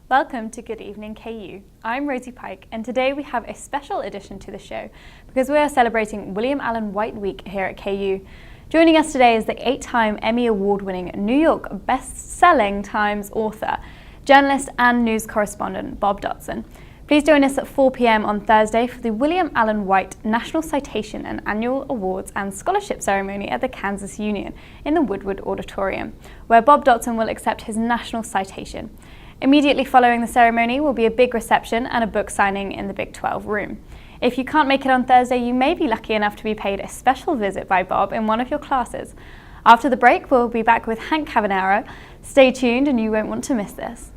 Welcome to Good Evening KU. I'm Rosie Pike, and today we have a special edition to the show because we are celebrating William Allen White Week here at KU. Joining us today is the 8-time Emmy Award-winning New York best-selling Times author, journalist and news correspondent Bob Dotson. Please join us at 4 p.m. on Thursday for the William Allen White National Citation and Annual Awards and Scholarship Ceremony at the Kansas Union in the Woodward Auditorium, where Bob Dotson will accept his national citation. Immediately following the ceremony will be a big reception and a book signing in the Big 12 room. If you can't make it on Thursday, you may be lucky enough to be paid a special visit by Bob in one of your classes. After the break, we'll be back with Hank Cavanero. Stay tuned and you won't want to miss this.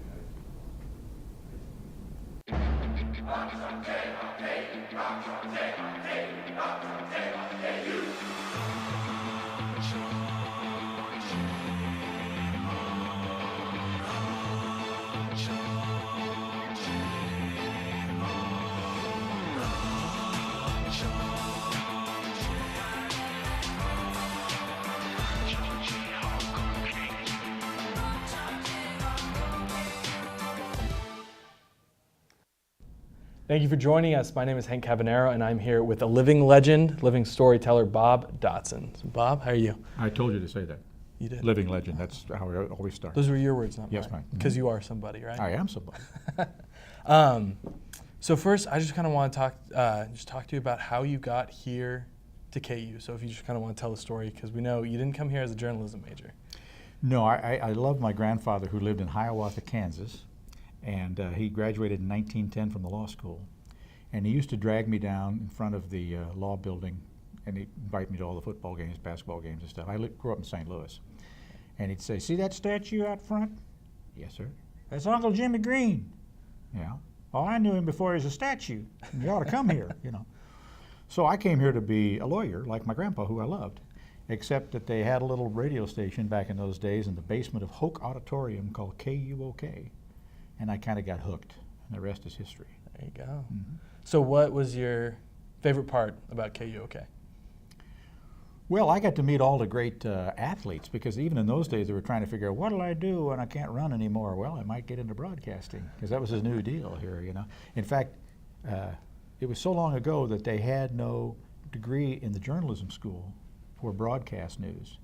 Thank you for joining us. My name is Hank Cavanero, and I'm here with a living legend, living storyteller, Bob Dotson. So Bob, how are you? I told you to say that. You did. Living legend. That's how I always start. Those were your words, not mine. Yes, mine. Because you are somebody, right? I am somebody. So first, I just kind of want to talk to you about how you got here to KU. So if you just kind of want to tell the story, because we know you didn't come here as a journalism major. No, I love my grandfather who lived in Hiawatha, Kansas. And he graduated in 1910 from the law school. And he used to drag me down in front of the law building, and he'd invite me to all the football games, basketball games and stuff. I grew up in St. Louis. And he'd say, "See that statue out front?" "Yes, sir." "That's Uncle Jimmy Green." "Yeah." "Oh, I knew him before he was a statue. You ought to come here, you know." So I came here to be a lawyer, like my grandpa, who I loved, except that they had a little radio station back in those days in the basement of Hoke Auditorium called KUOK. And I kind of got hooked, and the rest is history. There you go. Mm-hmm. So what was your favorite part about KUOK? Well, I got to meet all the great athletes, because even in those days they were trying to figure out, what'll I do when I can't run anymore? Well, I might get into broadcasting, because that was a new deal here, you know. In fact, it was so long ago that they had no degree in the journalism school for broadcast news.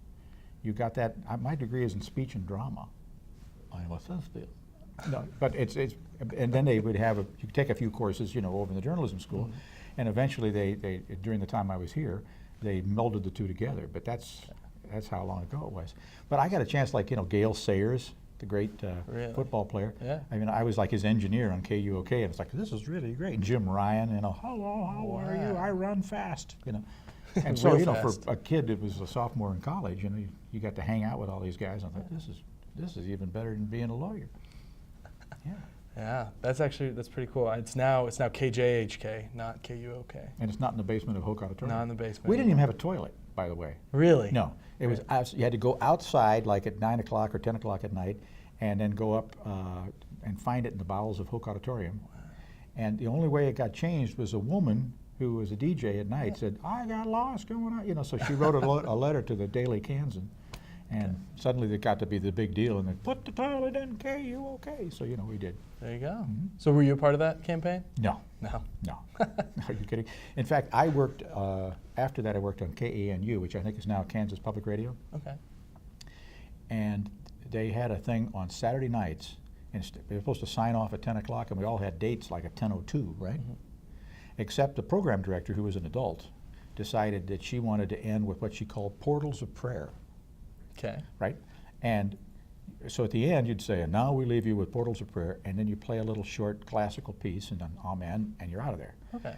You got that, my degree is in speech and drama. What's this deal? No, but it's and then they would have you take a few courses, you know, over in the journalism school, and eventually they during the time I was here, they melded the two together. But that's how long ago it was. But I got a chance, like, you know, Gale Sayers, the great really? Football player. Yeah. I mean, I was like his engineer on KUOK, and it's like, this is really great. And Jim Ryan, you know, hello, how are you? I run fast, you know. And so, you know, for a kid that was a sophomore in college, you know, you got to hang out with all these guys. I thought, this is even better than being a lawyer. Yeah. Yeah, that's pretty cool. It's now KJHK, not KUOK. And it's not in the basement of Hoke Auditorium. Not in the basement. We didn't even have a toilet, by the way. Really? No, it was you had to go outside like at 9 o'clock or 10 o'clock at night, and then go up and find it in the bowels of Hoke Auditorium. Wow. And the only way it got changed was a woman who was a DJ at night said, "I got lost going on," you know. So she wrote a letter to the Daily Kansan. And suddenly it got to be the big deal, and they put the toilet in KUOK. So, you know, we did. There you go. So were you a part of that campaign? No. No. No. Are you kidding? In fact, I worked, after that I worked on KANU, which I think is now Kansas Public Radio. Okay. And they had a thing on Saturday nights, and they were supposed to sign off at 10 o'clock, and we all had dates like at 10:02, right? Mm-hmm. Except the program director, who was an adult, decided that she wanted to end with what she called portals of prayer. Okay. Right? And so at the end you'd say, "And now we leave you with portals of prayer," and then you play a little short classical piece and an amen, and you're out of there. Okay.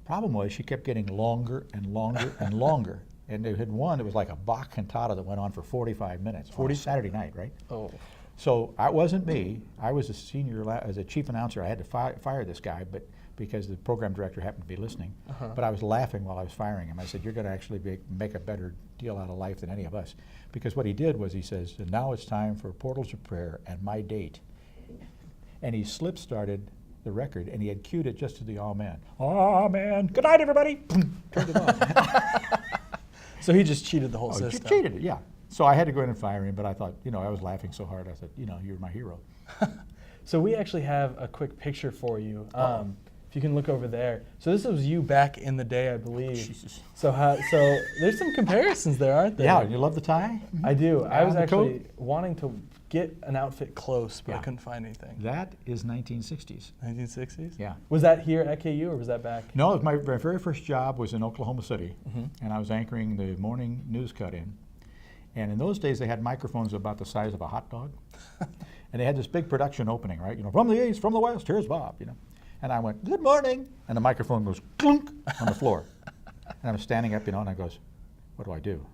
Problem was she kept getting longer and longer and longer. And they had one, it was like a Bach cantata that went on for 45 minutes. 40 Saturday night, right? Oh. So it wasn't me. I was a senior, as a chief announcer, I had to fire this guy, but because the program director happened to be listening. But I was laughing while I was firing him. I said, "You're going to actually make a better deal out of life than any of us." Because what he did was he says, "And now it's time for portals of prayer and my date." And he slip-started the record, and he had cued it just to the amen. Amen. Good night, everybody. Turned it off. So he just cheated the whole system. Just cheated it, yeah. So I had to go in and fire him, but I thought, you know, I was laughing so hard, I said, you know, you're my hero. So we actually have a quick picture for you. If you can look over there. So this was you back in the day, I believe. Jesus. So there's some comparisons there, aren't there? Yeah, you love the tie? I do. Yeah, I was the actually coat? wanting to get an outfit close, but I Yeah. couldn't find anything. That is 1960s. 1960s? Yeah. Was that here at KU or was that back? No, it was my very first job was in Oklahoma City, Mhm. and I was anchoring the morning news cut-in. And in those days, they had microphones about the size of a hot dog, and they had this big production opening, right? You know, from the east, from the west, here's Bob. You know, and I went, "Good morning," and the microphone goes clunk on the floor, and I'm standing up, you know, and I goes, "What do I do?"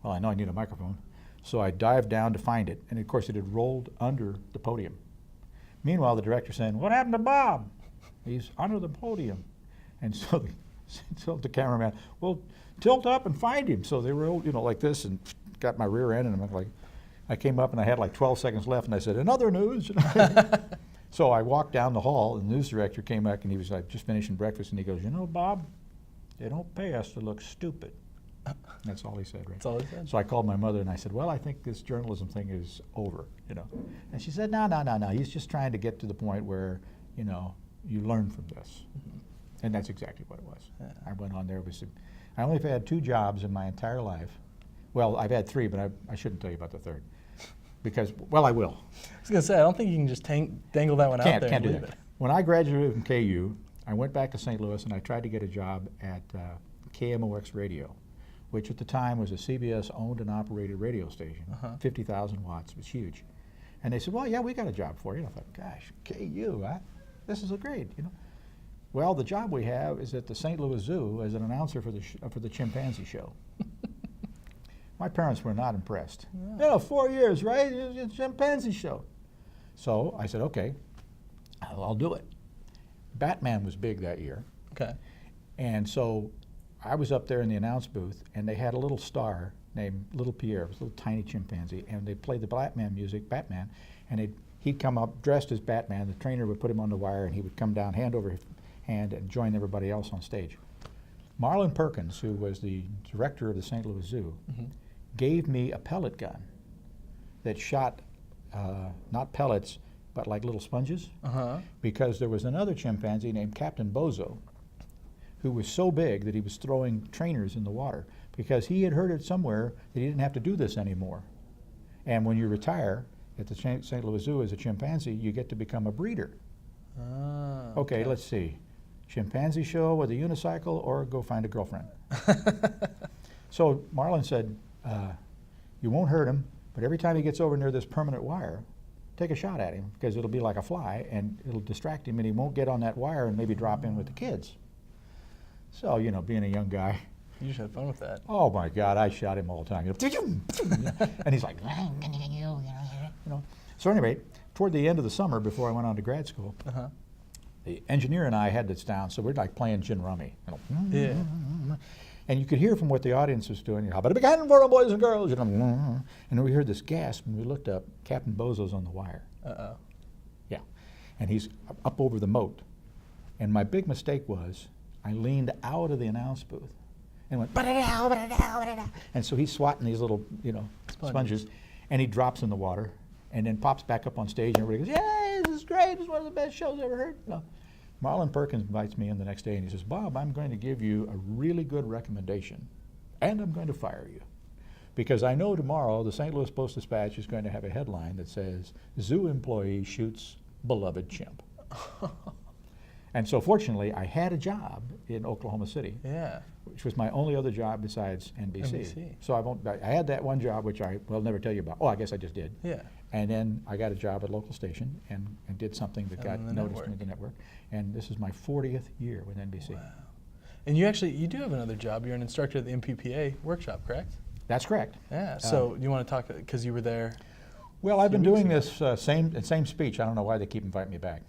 Well, I know I need a microphone, so I dived down to find it, and of course, it had rolled under the podium. Meanwhile, the director's saying, "What happened to Bob?" "He's under the podium," and so the cameraman, "Well, tilt up and find him." So they rolled, you know, like this, and got my rear end, and I'm like, I came up and I had like 12 seconds left, and I said, "In other news." So I walked down the hall, and the news director came back, and he was like just finishing breakfast, and he goes, "You know, Bob, they don't pay us to look stupid." That's all he said, right? That's all he said. So I called my mother, and I said, "Well, I think this journalism thing is over," you know. And she said, No. He's just trying to get to the point where, you know, you learn from this." And that's exactly what it was. Yeah. I went on there. I only have had 2 jobs in my entire life. Well, I've had 3, but I shouldn't tell you about the third. Because, well, I will. I was going to say, I don't think you can just dangle that one out there Can't and do leave that. it. When I graduated from KU, I went back to St. Louis, and I tried to get a job at KMOX Radio, which at the time was a CBS owned and operated radio station. 50,000 watts, it was huge. And they said, "Well, yeah, we got a job for you." And I thought, gosh, KU, this is great, you know. Well, the job we have is at the St. Louis Zoo as an announcer for the chimpanzee show. My parents were not impressed. Yeah. You know, 4 years, right? It's a chimpanzee show. So I said, okay, I'll do it. Batman was big that year. Okay. And so I was up there in the announce booth, and they had a little star named Little Pierre. It was a little tiny chimpanzee, and they played the Batman music, Batman, and he'd come up dressed as Batman. The trainer would put him on the wire, and he would come down hand over hand and join everybody else on stage. Marlon Perkins, who was the director of the St. Louis Zoo, gave me a pellet gun that shot not pellets, but like little sponges, because there was another chimpanzee named Captain Bozo who was so big that he was throwing trainers in the water because he had heard it somewhere that he didn't have to do this anymore. And when you retire at the St. Louis Zoo as a chimpanzee, you get to become a breeder. Okay, let's see. Chimpanzee show with a unicycle or go find a girlfriend. So Marlon said, you won't hurt him, but every time he gets over near this permanent wire, take a shot at him because it'll be like a fly and it'll distract him and he won't get on that wire and maybe drop in with the kids. So, you know, being a young guy. You should have fun with that. Oh my God, I shot him all the time. And he's like, you know. So anyway, toward the end of the summer before I went on to grad school, the engineer and I had this down, so we're like playing gin rummy. You know, Yeah. And you could hear from what the audience was doing, how about a big hand for them, boys and girls? You know, and we heard this gasp, and we looked up. Captain Bozo's on the wire. Uh-oh. Yeah, and he's up over the moat. And my big mistake was I leaned out of the announce booth and went, ba-da-da, ba-da-da, ba-da-da. And so he's swatting these little, you know, sponges, and he drops in the water, and then pops back up on stage, and everybody goes, "Yay, this is great! This is one of the best shows I've ever heard." No. Marlon Perkins invites me in the next day, and he says, "Bob, I'm going to give you a really good recommendation, and I'm going to fire you. Because I know tomorrow the St. Louis Post-Dispatch is going to have a headline that says, 'Zoo employee shoots beloved chimp.'" And so fortunately, I had a job in Oklahoma City, which was my only other job besides NBC. So I had that one job, which I will never tell you about. Oh, I guess I just did. Yeah. And then I got a job at a local station and did something that got noticed with the network. And this is my 40th year with NBC. Wow. And you do have another job. You're an instructor at the MPPA workshop, correct? That's correct. Yeah. So you want to talk, because you were there? Well, I've been doing this same speech. I don't know why they keep inviting me back.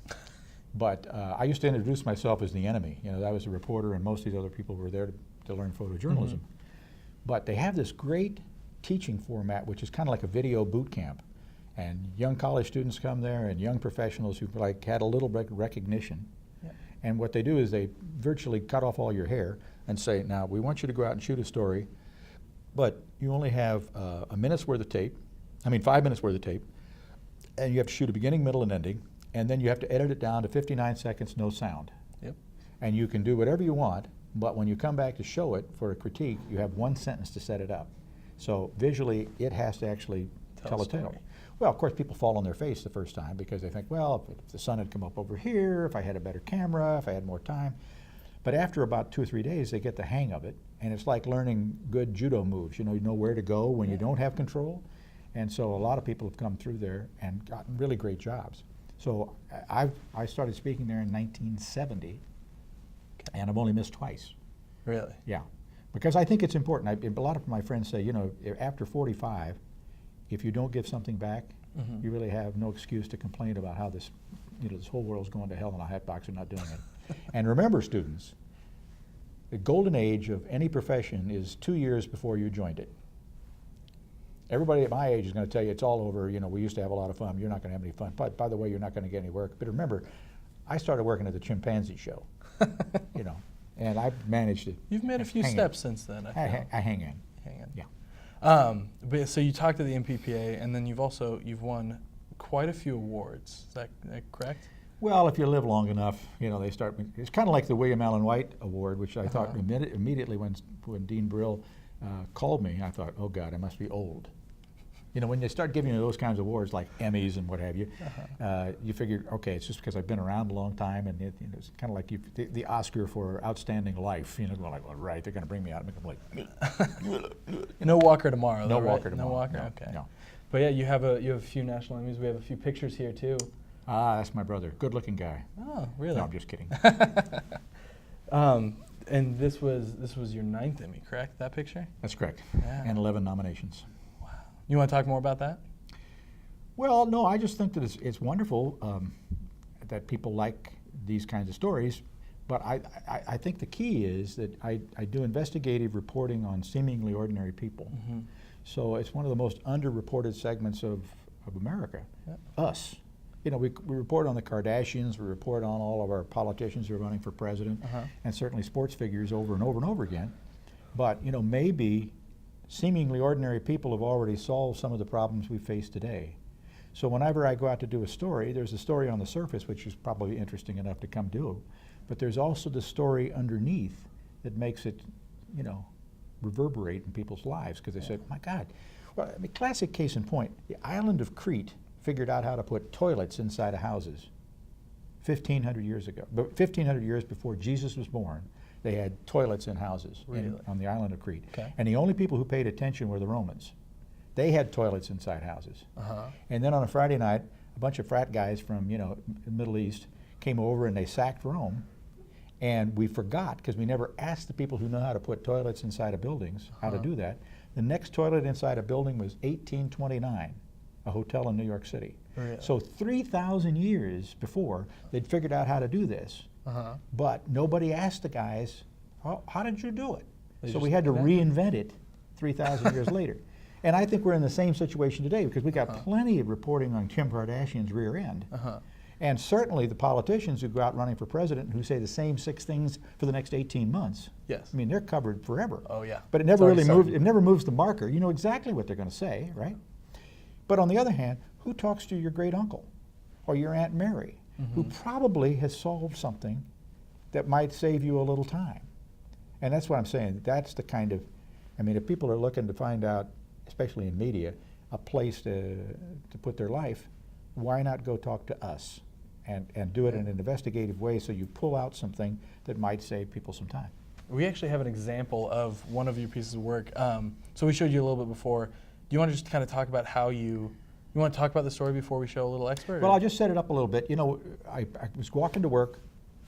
But I used to introduce myself as the enemy. You know, I was a reporter, and most of these other people were there to learn photojournalism. But they have this great teaching format, which is kind of like a video boot camp. And young college students come there, and young professionals who like had a little recognition. Yeah. And what they do is they virtually cut off all your hair and say, "Now we want you to go out and shoot a story, but you only have a minute's worth of tape. I mean, 5 minutes worth of tape, and you have to shoot a beginning, middle, and ending. and then you have to edit it down to 59 seconds, no sound. Yep. And you can do whatever you want, but when you come back to show it for a critique, you have one sentence to set it up. So visually, it has to actually tell a tale. Well, of course, people fall on their face the first time because they think, well, if the sun had come up over here, if I had a better camera, if I had more time. But after about 2 or 3 days, they get the hang of it, and it's like learning good judo moves. You know where to go when you don't have control. And so a lot of people have come through there and gotten really great jobs. So I started speaking there in 1970, and I've only missed twice. Really? Yeah, because I think it's important. A lot of my friends say, after 45, if you don't give something back, you really have no excuse to complain about how this whole world's going to hell in a hot box and not doing it. And remember, students, the golden age of any profession is 2 years before you joined it. Everybody at my age is going to tell you it's all over. We used to have a lot of fun. You're not going to have any fun. By the way, you're not going to get any work. But remember, I started working at the chimpanzee show, and I've managed to. You've made a few steps since then. I hang in. Hang in. Yeah. But so you talked to the MPPA, and then you've won quite a few awards. Is that correct? Well, if you live long enough, they start. It's kind of like the William Allen White Award, which I thought immediately when Dean Brill called me, I thought, oh God, I must be old. When they start giving you those kinds of awards like Emmys and what have you, you figure, okay, it's just because I've been around a long time, and it's kind of like the Oscar for outstanding life. Going like, well, right, they're going to bring me out and make them like. No Walker tomorrow. No though, Walker right? tomorrow. No Walker. No, Okay. no. But yeah, you have a few national Emmys. We have a few pictures here too. Ah, that's my brother. Good-looking guy. Oh, really? No, I'm just kidding. And this was your 9th Emmy, correct? That picture? That's correct. Yeah. And 11 nominations. Wow. You want to talk more about that? Well, no, I just think that it's wonderful that people like these kinds of stories, but I think the key is that I do investigative reporting on seemingly ordinary people. So it's one of the most underreported segments of America, us. We report on the Kardashians, we report on all of our politicians who are running for president, and certainly sports figures over and over and over again. But, maybe seemingly ordinary people have already solved some of the problems we face today. So whenever I go out to do a story, there's a story on the surface which is probably interesting enough to come do, but there's also the story underneath that makes it, reverberate in people's lives, because they said, my God. Well, classic case in point, the island of Crete figured out how to put toilets inside of houses 1,500 years ago. But 1,500 years before Jesus was born, they had toilets in houses on the island of Crete. Okay. And the only people who paid attention were the Romans. They had toilets inside houses. And then on a Friday night, a bunch of frat guys from the Middle East came over and they sacked Rome. And we forgot, because we never asked the people who know how to put toilets inside of buildings how to do that. The next toilet inside a building was 1829. A hotel in New York City. Really? So 3,000 years before, they'd figured out how to do this. But nobody asked the guys, how did you do it? So we had to reinvent it 3,000 years later. And I think we're in the same situation today, because we got plenty of reporting on Kim Kardashian's rear end. And certainly the politicians who go out running for president who say the same 6 things for the next 18 months. Yes. I mean, they're covered forever. Oh yeah. But it never really moves. It never moves the marker. You know exactly what they're going to say, right? But on the other hand, who talks to your great uncle or your Aunt Mary, who probably has solved something that might save you a little time? And that's what I'm saying. That's the kind of, if people are looking to find out, especially in media, a place to put their life, why not go talk to us and do it in an investigative way, so you pull out something that might save people some time? We actually have an example of one of your pieces of work. So we showed you a little bit before. Do you want to just kind of talk about how you want to talk about the story before we show a little expert? Well, I'll just set it up a little bit. I was walking to work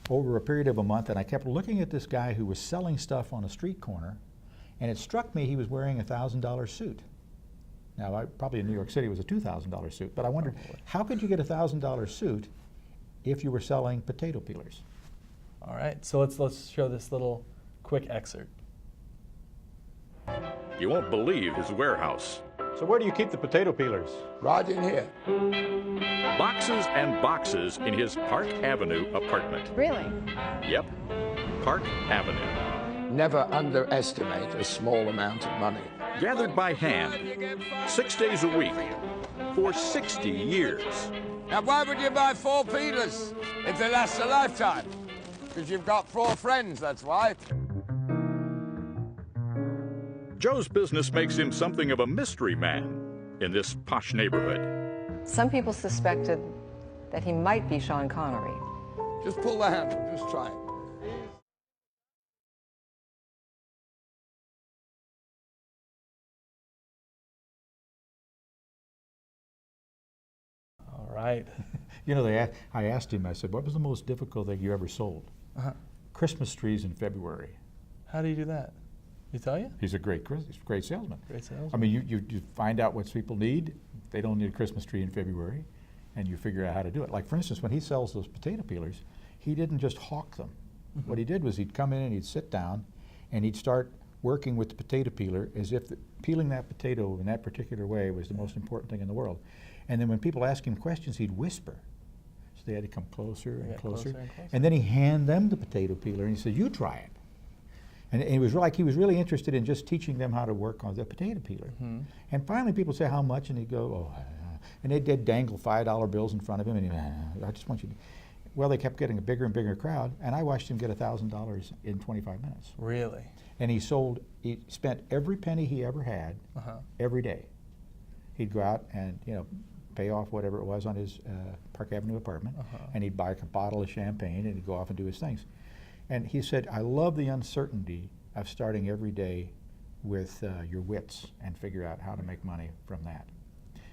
over a period of a month, and I kept looking at this guy who was selling stuff on a street corner, and it struck me he was wearing a $1,000 suit. Now, probably in New York City it was a $2,000 suit, but I wondered, how could you get a $1,000 suit if you were selling potato peelers? All right, so let's show this little quick excerpt. You won't believe his warehouse. So where do you keep the potato peelers? Right in here. Boxes and boxes in his Park Avenue apartment. Really? Yep, Park Avenue. Never underestimate a small amount of money. Gathered by hand, 6 days a week, for 60 years. Now, why would you buy 4 peelers if they last a lifetime? Because you've got 4 friends, that's why. Joe's business makes him something of a mystery man in this posh neighborhood. Some people suspected that he might be Sean Connery. Just pull the handle, just try it. All right. You know, I asked him, I said, what was the most difficult thing you ever sold? Christmas trees in February. How do you do that? He tell you? He's a great salesman. Great salesman. I mean, you find out what people need. They don't need a Christmas tree in February, and you figure out how to do it. Like, for instance, when he sells those potato peelers, he didn't just hawk them. What he did was he'd come in and he'd sit down, and he'd start working with the potato peeler as if peeling that potato in that particular way was the most important thing in the world. And then when people asked him questions, he'd whisper. So they had to come closer and closer. And then he'd hand them the potato peeler, and he said, you try it. And it was like he was really interested in just teaching them how to work on the potato peeler. And finally people say, how much? And he'd go, oh, and they'd dangle $5 bills in front of him, and he'd, I just want you to. Well, they kept getting a bigger and bigger crowd, and I watched him get $1,000 in 25 minutes. Really? And he spent every penny he ever had every day. He'd go out and, you know, pay off whatever it was on his Park Avenue apartment, and he'd buy a bottle of champagne, and he'd go off and do his things. And he said, I love the uncertainty of starting every day with your wits and figure out how to make money from that.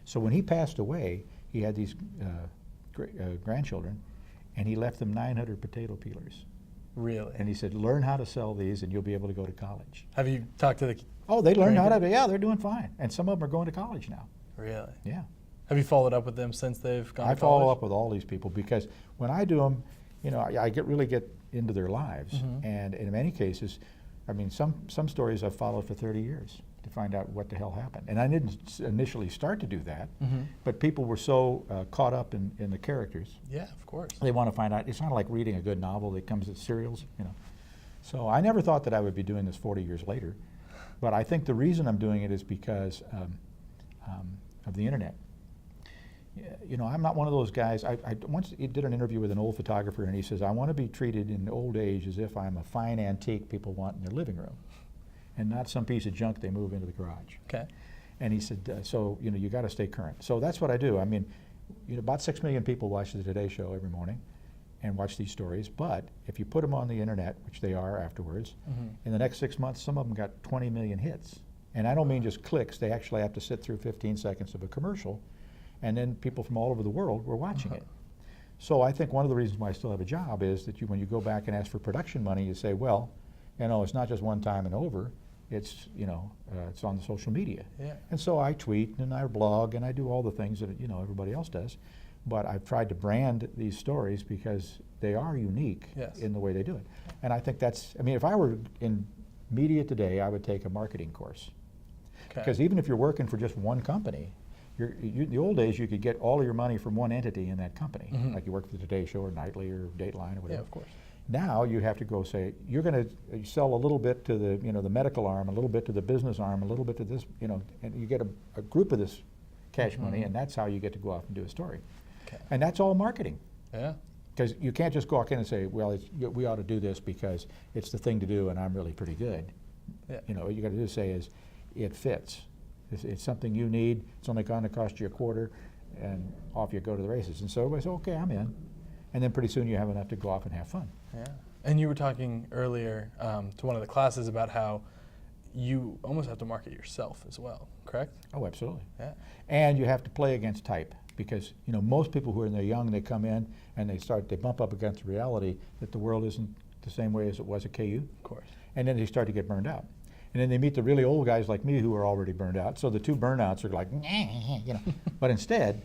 So when he passed away, he had these grandchildren, and he left them 900 potato peelers. Really? And he said, learn how to sell these and you'll be able to go to college. Have you talked to the Oh, they learned how to, yeah, they're doing fine. And some of them are going to college now. Really? Yeah. Have you followed up with them since they've gone to college? I follow up with all these people because when I do them, you know, I really get into their lives. And in many cases, I mean, some stories I've followed for 30 years to find out what the hell happened. And I didn't initially start to do that, but people were so caught up in the characters. Yeah, of course. They want to find out. It's not like reading a good novel that comes with serials, you know. So I never thought that I would be doing this 40 years later. But I think the reason I'm doing it is because of the internet. You know, I'm not one of those guys. I once did an interview with an old photographer, and he says, I want to be treated in old age as if I'm a fine antique people want in their living room, and not some piece of junk they move into the garage. Okay. And he said, so, you know, you got to stay current. So that's what I do. I mean, you know, about 6 million people watch the Today Show every morning and watch these stories, but if you put them on the internet, which they are afterwards, in the next 6 months, some of them got 20 million hits. And I don't mean just clicks. They actually have to sit through 15 seconds of a commercial, and then people from all over the world were watching it. So I think one of the reasons why I still have a job is that when you go back and ask for production money, you say, well, you know, it's not just one time and over. It's, you know, it's on the social media. Yeah. And so I tweet and I blog and I do all the things that, you know, everybody else does. But I've tried to brand these stories because they are unique in the way they do it. And I think that's, I mean, if I were in media today, I would take a marketing course. Because even if you're working for just one company, in the old days, you could get all of your money from one entity in that company. Like you work for the Today Show or Nightly or Dateline or whatever. Yeah, of course. Now you have to go say, you're going to sell a little bit to the, you know, the medical arm, a little bit to the business arm, a little bit to this, you know, and you get a group of this cash money, and that's how you get to go out and do a story. And that's all marketing. Yeah. Because you can't just go out in and say, well, we ought to do this because it's the thing to do and I'm really pretty good. Yeah. You know, what you got to do say is, it fits. It's something you need. It's only going to cost you a quarter, and off you go to the races. And so everybody says, okay, I'm in. And then pretty soon you have enough to go off and have fun. Yeah. And you were talking earlier to one of the classes about how you almost have to market yourself as well, correct? Oh, absolutely. Yeah. And you have to play against type because, you know, most people who are they're young, they come in and they bump up against reality that the world isn't the same way as it was at KU. Of course. And then they start to get burned out. And then they meet the really old guys like me who are already burned out. So the two burnouts are like, you know. But instead,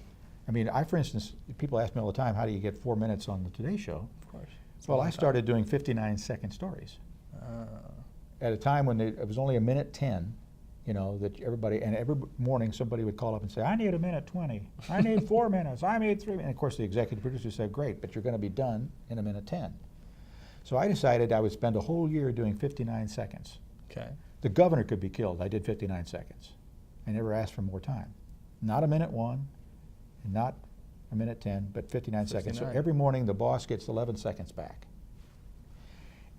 I mean, for instance, people ask me all the time, how do you get 4 minutes on the Today Show? Of course. Well, I started doing 59-second stories. At a time when it was only 1:10, you know, that every morning somebody would call up and say, I need 1:20. I need 4 minutes. I need 3 minutes. And of course the executive producer said, great, but you're going to be done in 1:10. So I decided I would spend a whole year doing 59 seconds. Okay. The governor could be killed. I did 59 seconds. I never asked for more time. Not 1:01, not a minute 10, but 59 seconds. So 59. every morning the boss gets 11 seconds back.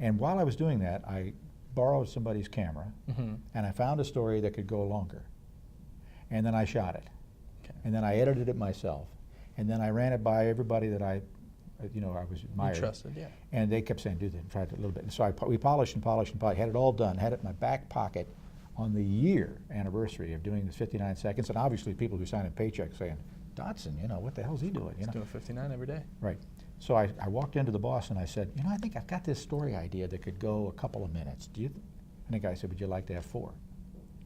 And while I was doing that, I borrowed somebody's camera, and I found a story that could go longer. And then I shot it. Okay. And then I edited it myself. And then I ran it by everybody that I was admired. You trusted, yeah. And they kept saying, do that, try it a little bit. And so we polished and polished and polished, had it all done, had it in my back pocket on the year anniversary of doing this 59 seconds. And obviously people who sign in paychecks saying, Dotson, what the hell's he doing? He's doing 59 every day. Right. So I walked into the boss and I said, I think I've got this story idea that could go a couple of minutes. And the guy said, would you like to have 4?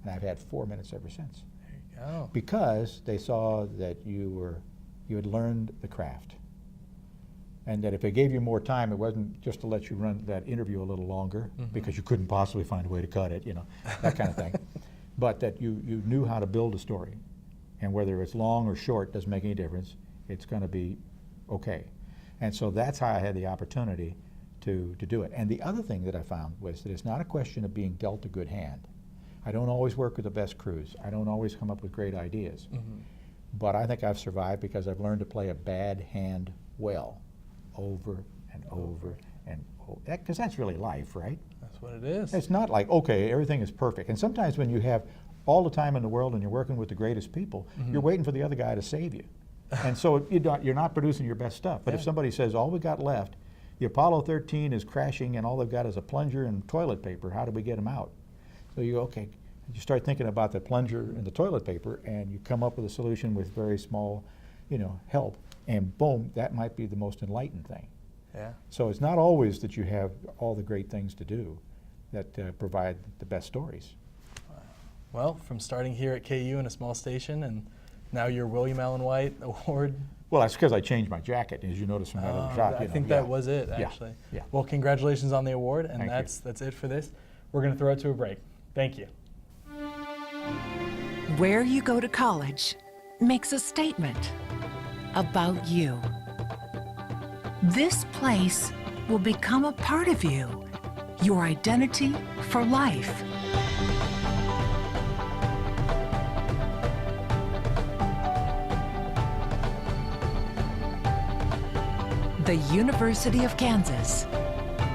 And I've had 4 minutes ever since. There you go. Because they saw that you had learned the craft. And that if they gave you more time, it wasn't just to let you run that interview a little longer because you couldn't possibly find a way to cut it, that kind of thing. But that you knew how to build a story. And whether it's long or short doesn't make any difference. It's going to be okay. And so that's how I had the opportunity to do it. And the other thing that I found was that it's not a question of being dealt a good hand. I don't always work with the best crews. I don't always come up with great ideas. But I think I've survived because I've learned to play a bad hand well, over and over and over. Because that's really life, right? That's what it is. It's not like, okay, everything is perfect. And sometimes when you have all the time in the world and you're working with the greatest people, you're waiting for the other guy to save you. And so you're not producing your best stuff. But if somebody says, all we got left, the Apollo 13 is crashing and all they've got is a plunger and toilet paper, how do we get them out? So you go, okay, you start thinking about the plunger and the toilet paper and you come up with a solution with very small, help, and boom, that might be the most enlightened thing. Yeah. So it's not always that you have all the great things to do that provide the best stories. Well, from starting here at KU in a small station and now your William Allen White Award. Well, that's because I changed my jacket, as you noticed from that other shot. I think that was it, actually. Yeah. Well, congratulations on the award, and Thank that's it for this. We're going to throw it to a break. Thank you. Where you go to college makes a statement about you. This place will become a part of you, your identity for life. The University of Kansas,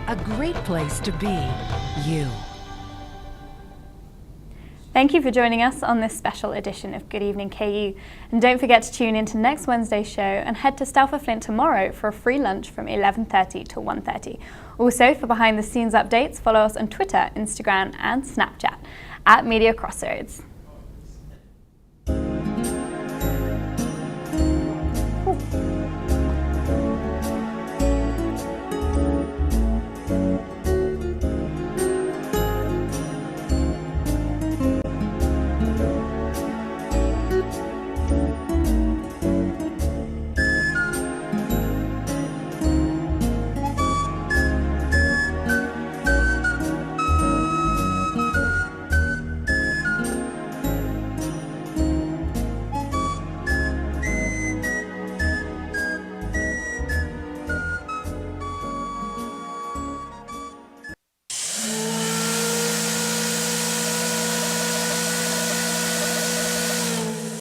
a great place to be you. Thank you for joining us on this special edition of Good Evening KU. And don't forget to tune in to next Wednesday's show and head to Stalford Flint tomorrow for a free lunch from 11:30 to 1:30. Also, for behind the scenes updates, follow us on Twitter, Instagram and Snapchat @Media Crossroads.